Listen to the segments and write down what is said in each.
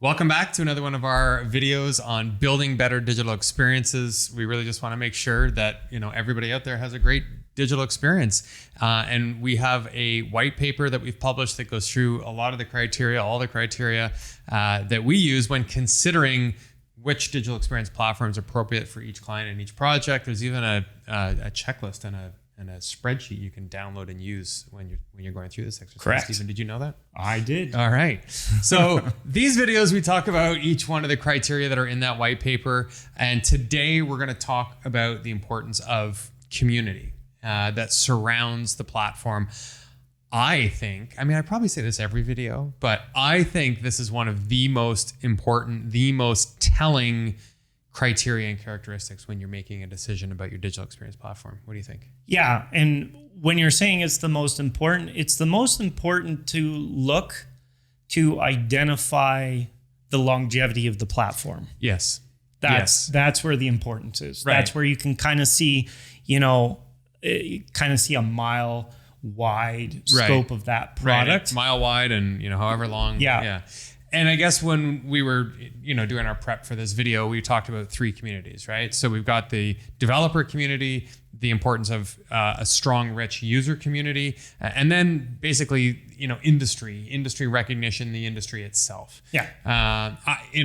Welcome back to another one of our videos on building better digital experiences. We really just want to make sure that everybody out there has a great digital experience. And we have a white paper that we've published that goes through a lot of the criteria, all the criteria that we use when considering which digital experience platform is appropriate for each client and each project. There's even a checklist and a spreadsheet you can download and use when you're going through this exercise. Correct. Stephen, did you know that? I did. All right. So these videos, we talk about each one of the criteria that are in that white paper. And today we're going to talk about the importance of community that surrounds the platform. I probably say this every video, but I think this is one of the most important, the most telling criteria and characteristics when you're making a decision about your digital experience platform. What do you think? Yeah. And when you're saying it's the most important to look to identify the longevity of the platform. Yes. That's where the importance is. Right. That's where you can kind of see, a mile wide scope of that product. Right. Mile wide and, however long. Yeah. And I guess when we were, doing our prep for this video, we talked about three communities, right? So we've got the developer community, the importance of a strong, rich user community, and then basically, industry recognition, the industry itself. Yeah.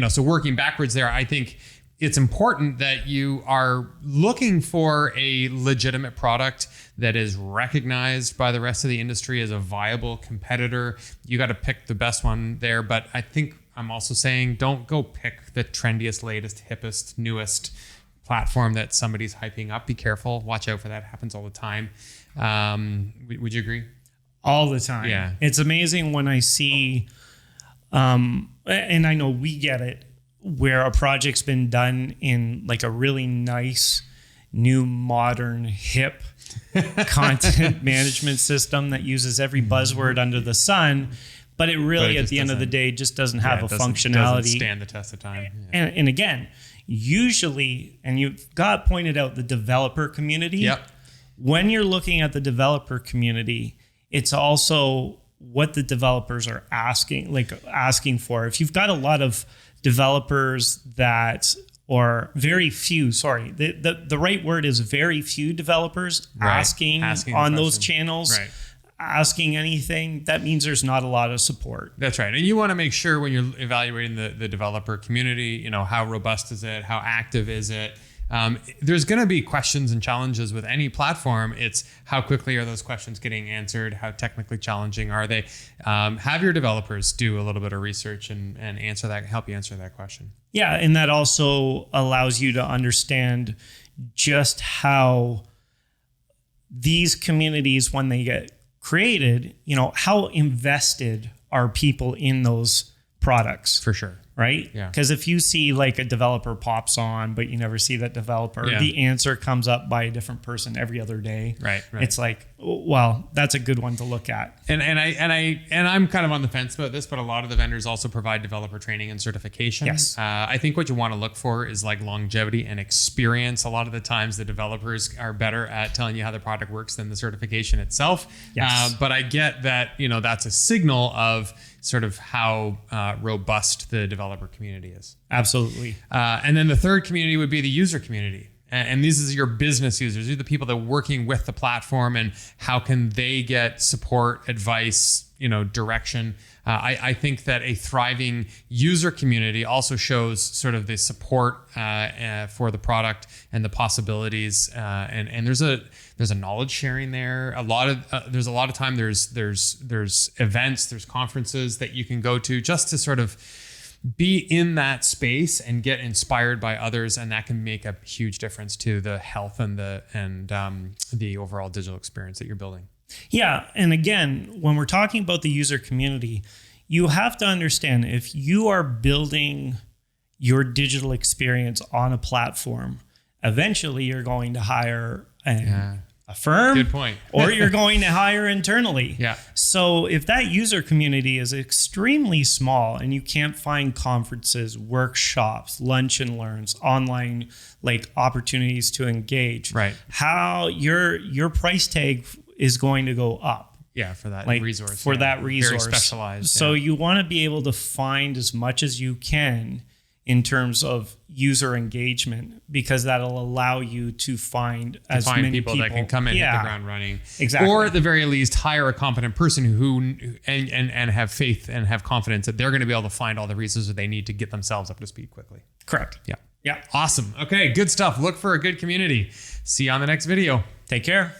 So working backwards there, I think it's important that you are looking for a legitimate product that is recognized by the rest of the industry as a viable competitor. You got to pick the best one there. But I think I'm also saying don't go pick the trendiest, latest, hippest, newest platform that somebody's hyping up. Be careful. Watch out for that. It happens all the time. Would you agree? All the time. Yeah. It's amazing when I see, and I know we get it, where a project's been done in like a really nice, new, modern, hip content management system that uses every buzzword under the sun, but it really, at the end of the day, just doesn't have a functionality. Doesn't stand the test of time. Yeah. And again, usually, and you've got pointed out the developer community. Yep. When you're looking at the developer community, it's also what the developers are asking for. If you've got a lot of developers or very few, the right word is very few developers asking on those channels, asking anything. That means there's not a lot of support. That's right. And you want to make sure when you're evaluating the developer community, how robust is it? How active is it? There's going to be questions and challenges with any platform. It's how quickly are those questions getting answered? How technically challenging are they? Have your developers do a little bit of research and help you answer that question. Yeah, and that also allows you to understand just how these communities, when they get created, how invested are people in those products. For sure. Right? Yeah. Because if you see like a developer pops on, but you never see that developer, the answer comes up by a different person every other day. Right. It's like, well, that's a good one to look at. And I'm kind of on the fence about this, but a lot of the vendors also provide developer training and certification. Yes. I think what you want to look for is like longevity and experience. A lot of the times the developers are better at telling you how the product works than the certification itself. Yes. But I get that, that's a signal of sort of how robust the developer community is. Absolutely. And then the third community would be the user community. And these is your business users. These are the people that are working with the platform and how can they get support, advice, direction. I think that a thriving user community also shows sort of the support for the product and the possibilities. And there's a knowledge sharing there. There's a lot of time. There's events, there's conferences that you can go to just to sort of be in that space and get inspired by others, and that can make a huge difference to the health and the overall digital experience that you're building. Yeah, and again, when we're talking about the user community, you have to understand if you are building your digital experience on a platform, eventually you're going to hire a firm. Good point. Or you're going to hire internally. Yeah. So if that user community is extremely small and you can't find conferences, workshops, lunch and learns, online opportunities to engage, right, how your price tag is going to go up. for that like resource. for that resource. Very specialized. So you want to be able to find as much as you can in terms of user engagement, because that'll allow you to find as many people that can come in and hit the ground running. Exactly. Or at the very least, hire a competent person who and have faith and have confidence that they're going to be able to find all the resources they need to get themselves up to speed quickly. Correct. Yeah. Yeah. Awesome. Okay, good stuff. Look for a good community. See you on the next video. Take care.